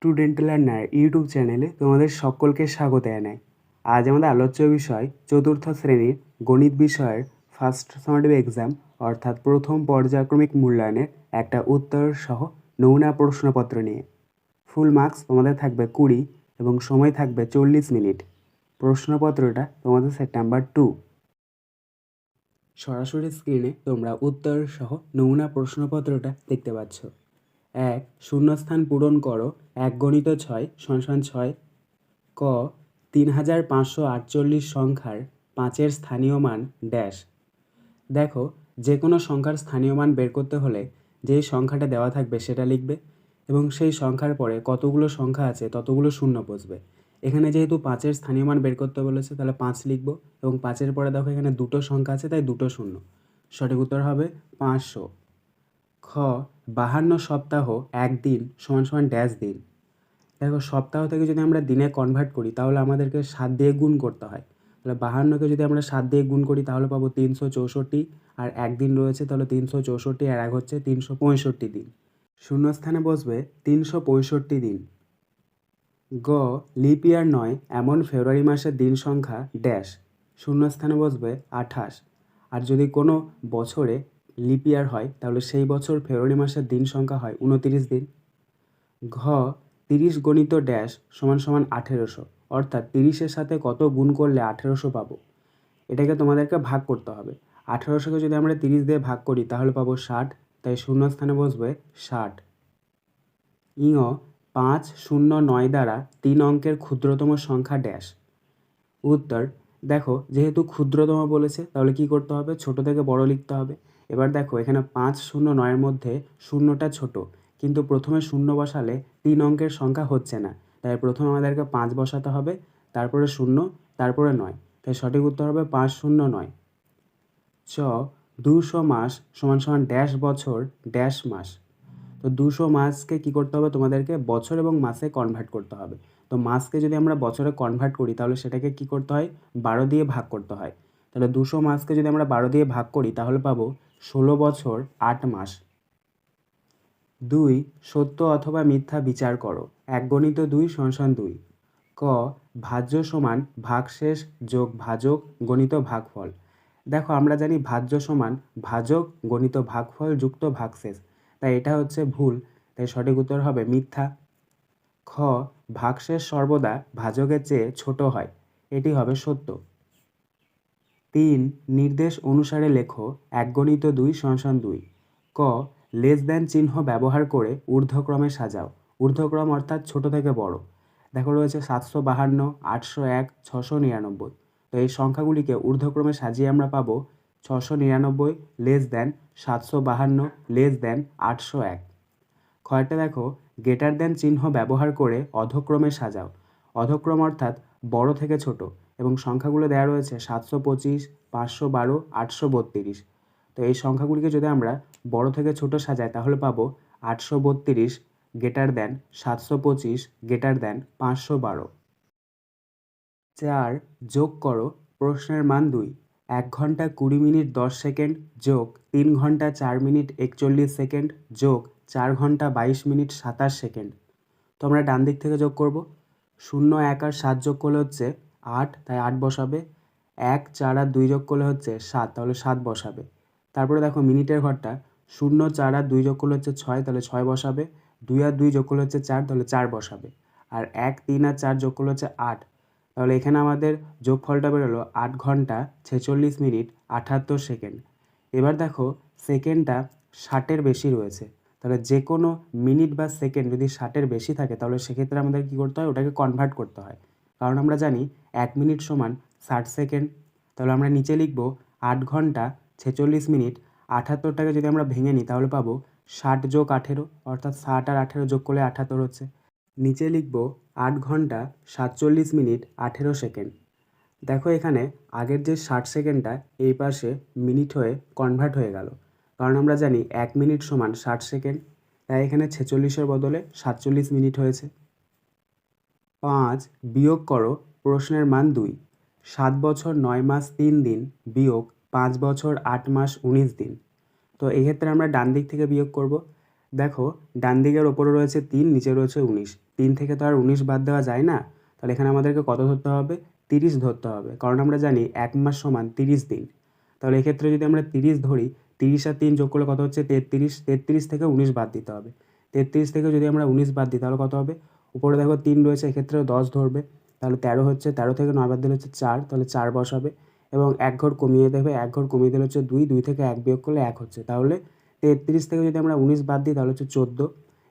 Student learner YouTube চ্যানেলে তোমাদের সকলকে স্বাগত জানাই। আজ আমাদের আলোচ্য বিষয় চতুর্থ শ্রেণীর গণিত বিষয়ের ফার্স্ট সামেটিভ এক্সাম অর্থাৎ প্রথম পর্যায়ক্রমিক মূল্যায়নের একটা উত্তর সহ নমুনা প্রশ্নপত্র নিয়ে। ফুল মার্কস তোমাদের থাকবে 20 এবং সময় থাকবে 40 মিনিট। প্রশ্নপত্রটা তোমাদের সেট নাম্বার 2। সরাসরি স্ক্রিনে তোমরা উত্তর সহ নমুনা প্রশ্নপত্রটা দেখতে পাচ্ছ। 1. শূন্যস্থান পূরণ করো 1 × 6 = 6। ক 3548 সংখ্যার 5-এর স্থানীয় মান ড্যাশ। দেখো, যে কোনো সংখ্যার স্থানীয় মান বের করতে হলে যেই সংখ্যাটা দেওয়া থাকবে সেটা লিখবে এবং সেই সংখ্যার পরে কতগুলো সংখ্যা আছে ততগুলো শূন্য বসবে। এখানে যেহেতু 5-এর স্থানীয় মান বের করতে বলেছে তাহলে 5 লিখব এবং 5-এর পরে দেখো এখানে দুটো সংখ্যা আছে তাই দুটো শূন্য। সঠিক উত্তর হবে 500। খ 52 সপ্তাহ 1 দিন = ড্যাশ দিন। দেখো, সপ্তাহ থেকে যদি আমরা দিনে কনভার্ট করি তাহলে আমাদেরকে 7 দিয়ে গুণ করতে হয়। তাহলে 52কে যদি আমরা 7 দিয়ে গুণ করি তাহলে পাবো 364, আর 1 দিন রয়েছে তাহলে 364 আর 1 হচ্ছে 365 দিন। শূন্যস্থানে বসবে 365 দিন। গ লিপ ইয়ার নয় এমন ফেব্রুয়ারি মাসের দিন সংখ্যা ড্যাশ। শূন্যস্থানে বসবে 28। আর যদি কোনো বছরে লিপ ইয়ার হয় তাহলে সেই বছর ফেব্রুয়ারি মাসের দিন সংখ্যা হয় 29 দিন। ঘ 30 × ড্যাশ = 1800, অর্থাৎ 30-এর সাথে কত গুণ করলে 1800 পাবো। এটাকে তোমাদেরকে ভাগ করতে হবে। 1800কে যদি আমরা 30 দিয়ে ভাগ করি তাহলে পাবো 60, তাই শূন্যস্থানে বসবে 60। ইঙ 509 দ্বারা 3 অঙ্কের ক্ষুদ্রতম সংখ্যা ড্যাশ। উত্তর, দেখো যেহেতু ক্ষুদ্রতম বলেছে তাহলে কি করতে হবে, ছোট থেকে বড় লিখতে হবে। এবার দেখো এখানে 509-এর মধ্যে শূন্যটা ছোট, কিন্তু প্রথমে শূন্য বসালে 3 অঙ্কের সংখ্যা হচ্ছে না, তাই প্রথমে আমাদেরকে 5 বসাতে হবে, তারপরে শূন্য, তারপরে 9, তাই সঠিক উত্তর হবে 509। চ 200 মাস = ড্যাশ বছর ড্যাশ মাস। তো 200 মাসকে কী করতে হবে, তোমাদেরকে বছর এবং মাসে কনভার্ট করতে হবে। তো মাসকে যদি আমরা বছরে কনভার্ট করি তাহলে সেটাকে কী করতে হয়, 12 দিয়ে ভাগ করতে হয়। তাহলে 200 মাসকে যদি আমরা 12 দিয়ে ভাগ করি তাহলে পাবো 16 বছর 8 মাস। 2 সত্য অথবা মিথ্যা বিচার করো 1 × 2 = 2। ক ভাজ্য সমান ভাগশেষ যোগ ভাজক গণিত ভাগফল। দেখো, আমরা জানি ভাজ্য সমান ভাজক গণিত ভাগফল যুক্ত ভাগশেষ, তাই এটা হচ্ছে ভুল, তাই সঠিক উত্তর হবে মিথ্যা। খ ভাগশেষ সর্বদা ভাজকের চেয়ে ছোট হয়, এটি হবে সত্য। 3 নির্দেশ অনুসারে লেখো 1 × 2 = 2। ক লেস দ্যান চিহ্ন ব্যবহার করে ঊর্ধ্বক্রমে সাজাও। ঊর্ধ্বক্রম অর্থাৎ ছোট থেকে বড়। দেখো রয়েছে 752, 801, 699। তো এই সংখ্যাগুলিকে ঊর্ধ্বক্রমে সাজিয়ে আমরা পাবো 699 লেস দ্যান 752 লেস দ্যান 801। ক্ষয়টা দেখো গ্রেটার দ্যান চিহ্ন ব্যবহার করে অধক্রমে সাজাও। অধক্রম অর্থাৎ বড় থেকে ছোট, এবং সংখ্যাগুলো দেওয়া রয়েছে 725, 512, 832। তো এই সংখ্যাগুলিকে যদি আমরা বড় থেকে ছোট সাজাই তাহলে পাবো 832 গ্রেটার দ্যান 725 গ্রেটার দ্যান 512। 4 যোগ করো প্রশ্নের মান 2। 1 ঘন্টা 20 মিনিট 10 সেকেন্ড যোগ 3 ঘন্টা 4 মিনিট 41 সেকেন্ড যোগ 4 ঘন্টা 22 মিনিট 27 সেকেন্ড। তো আমরা ডান দিক থেকে যোগ করব। 0, 1 আর 7 যোগ করলে হচ্ছে 8, তাই 8 বসাবে। 1, 4 আর 2 যোগ করলে হচ্ছে 7, তাহলে 7 বসাবে। তারপরে দেখো মিনিটের ঘরটা 0, 4 আর 2 যোগ করলে হচ্ছে 6, তাহলে 6 বসাবে। 2 আর 2 যোগ করলে হচ্ছে 4, তাহলে 4 বসাবে। আর 1, 3 আর 4 যোগ করলে হচ্ছে 8, তাহলে এখানে আমাদের যোগফলটা বেরোলো 8 ঘন্টা 46 মিনিট 78 সেকেন্ড। এবার দেখো সেকেন্ডটা 60-এর বেশি রয়েছে, তাহলে যে কোনো মিনিট বা সেকেন্ড যদি 60-এর বেশি থাকে তাহলে সেক্ষেত্রে আমাদের কী করতে হয়, ওটাকে কনভার্ট করতে হয়। কারণ আমরা জানি 1 মিনিট সমান 60 সেকেন্ড। তাহলে আমরা নিচে লিখব 8 ঘন্টা 46 মিনিট 78টাকে যদি আমরা ভেঙে নিই তাহলে পাবো 60 যোগ 18, অর্থাৎ 60 আর 18 যোগ করলে 78 হচ্ছে। নিচে লিখব 8 ঘন্টা 47 মিনিট 18 সেকেন্ড। দেখো এখানে আগের যে 60 সেকেন্ডটা এই পাশে মিনিট হয়ে কনভার্ট হয়ে গেল, কারণ আমরা জানি 1 মিনিট সমান 60 সেকেন্ড, তাই এখানে 46-এর বদলে 47 মিনিট হয়েছে। 5 বিয়োগ করো প্রশ্নের মান 2। 7 বছর 9 মাস 3 দিন বিয়োগ 5 বছর 8 মাস 19 দিন। তো এক্ষেত্রে আমরা ডান দিক থেকে বিয়োগ করব। দেখো ডান দিকের ওপরে রয়েছে 3, নিচে রয়েছে 19। 3 থেকে তো আর 19 বাদ দেওয়া যায় না, তাহলে এখানে আমাদেরকে কত ধরতে হবে? 30 ধরতে হবে, কারণ আমরা জানি 1 মাস সমান 30 দিন। তাহলে এক্ষেত্রে যদি আমরা 30 ধরি, 30 আর 3 যোগ করলে কত হচ্ছে? 33। 33 থেকে 19 বাদ দিতে হবে। 33 থেকে যদি আমরা 19 বাদ দিই তাহলে কত হবে? উপরে দেখো 3 রয়েছে, এক্ষেত্রেও 10 ধরবে, তাহলে 13 হচ্ছে। 13 থেকে 9 বাদ দিলে হচ্ছে 4, তাহলে 4 বসাবে এবং 1 ঘর কমিয়ে দেবে। 1 ঘর কমিয়ে দিলে হচ্ছে 2, 2 থেকে 1 বিয়োগ করলে 1 হচ্ছে। তাহলে 33 থেকে যদি আমরা 19 বাদ দিই তাহলে হচ্ছে 14।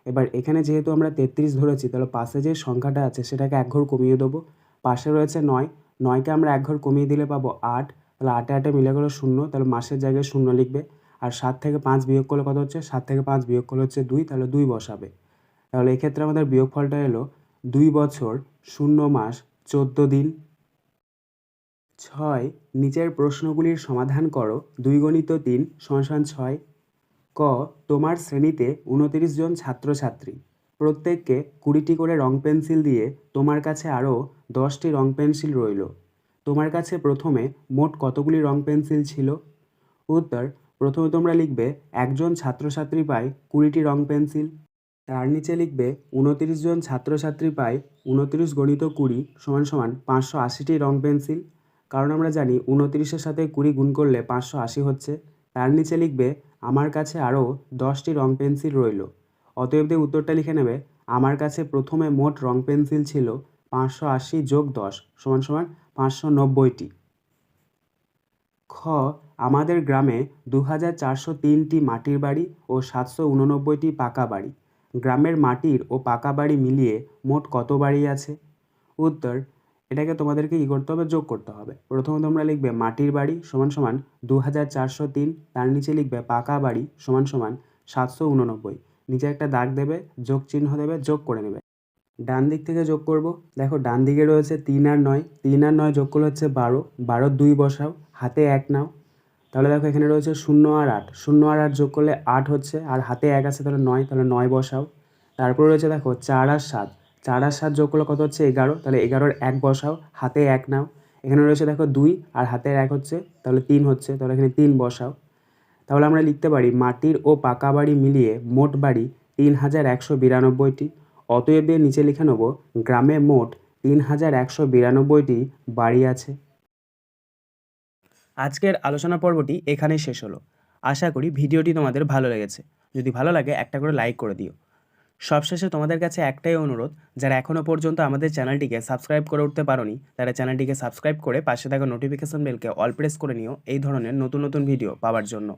এবার এখানে যেহেতু আমরা 33 ধরেছি, তাহলে পাশে যে সংখ্যাটা আছে সেটাকে 1 ঘর কমিয়ে দেবো। পাশে রয়েছে 9, 9কে আমরা 1 ঘর কমিয়ে দিলে পাবো 8, তাহলে 8 8 মিলে গেলো 0, তাহলে মাসের জায়গায় 0 লিখবে। আর 7 থেকে 5 বিয়োগ করলে কত হচ্ছে? 7 থেকে 5 বিয়োগ করলে হচ্ছে 2, তাহলে 2 বসাবে। তাহলে এক্ষেত্রে আমাদের বিয়োগফলটা এলো 2 বছর 0 মাস 14 দিন। 6, নিচের প্রশ্নগুলির সমাধান করো। 2 × 3 = 6। ক, তোমার শ্রেণীতে 29 জন ছাত্রছাত্রী। প্রত্যেককে 20টি করে রং পেন্সিল দিয়ে তোমার কাছে আরও 10টি রং পেন্সিল রইল। তোমার কাছে প্রথমে মোট কতগুলি রং পেন্সিল ছিল? উত্তর, প্রথমে তোমরা লিখবে একজন ছাত্রছাত্রী পায় 20টি রং পেন্সিল। তার নিচে লিখবে 29 জন ছাত্রছাত্রী পায় 29 × 20 = 580টি রং পেন্সিল, কারণ আমরা জানি 29-এর সাথে 20 গুণ করলে 580 হচ্ছে। তার নিচে লিখবে আমার কাছে আরও 10টি রং পেন্সিল রইল। অতএব দিয়ে উত্তরটা লিখে নেবে, আমার কাছে প্রথমে মোট রং পেন্সিল ছিল 580 + 10 = 590টি। খ, আমাদের গ্রামে 2403টি মাটির বাড়ি ও 789টি পাকা বাড়ি। গ্রামের মাটির ও পাকা বাড়ি মিলিয়ে মোট কত বাড়ি আছে? উত্তর, এটাকে তোমাদেরকে কী করতে হবে? যোগ করতে হবে। প্রথমে তোমরা লিখবে মাটির বাড়ি = 2403, তার নিচে লিখবে পাকা বাড়ি = 789। নিচে একটা দাগ দেবে, যোগ চিহ্ন দেবে, যোগ করে নেবে। ডান দিক থেকে যোগ করব। দেখো ডান দিকে রয়েছে 3 আর 9, 3 আর 9 যোগ করলে হচ্ছে 12, 12 2 বসাও, হাতে 1 নাও। তাহলে দেখো এখানে রয়েছে 0 আর 8, 0 আর 8 যোগ করলে 8 হচ্ছে, আর হাতে 1 আছে তাহলে 9, তাহলে 9 বসাও। তারপর রয়েছে দেখো 4 আর 7, 4 আর 7 যোগ করলে কত হচ্ছে? 11, তাহলে 11-র 1 বসাও, হাতে 1 নাও। এখানে রয়েছে দেখো 2 আর হাতের 1 হচ্ছে, তাহলে 3 হচ্ছে, তাহলে এখানে 3 বসাও। তাহলে আমরা লিখতে পারি মাটির ও পাকা বাড়ি মিলিয়ে মোট বাড়ি 3192টি। অতএব এর নিচে লিখে নেব গ্রামে মোট 3192টি বাড়ি আছে। আজকের আলোচনা পর্বটি এখানেই শেষ হলো। আশা করি ভিডিওটি তোমাদের ভালো লেগেছে। যদি ভালো লাগে একটা করে লাইক করে দিও। সবশেষে তোমাদের কাছে একটাই অনুরোধ, যারা এখনও পর্যন্ত আমাদের চ্যানেলটিকে সাবস্ক্রাইব করে উঠতে পারোনি, তারা চ্যানেলটিকে সাবস্ক্রাইব করে পাশে থাকা নোটিফিকেশন বেলকে অল প্রেস করে নিও এই ধরনের নতুন নতুন ভিডিও পাওয়ার জন্য।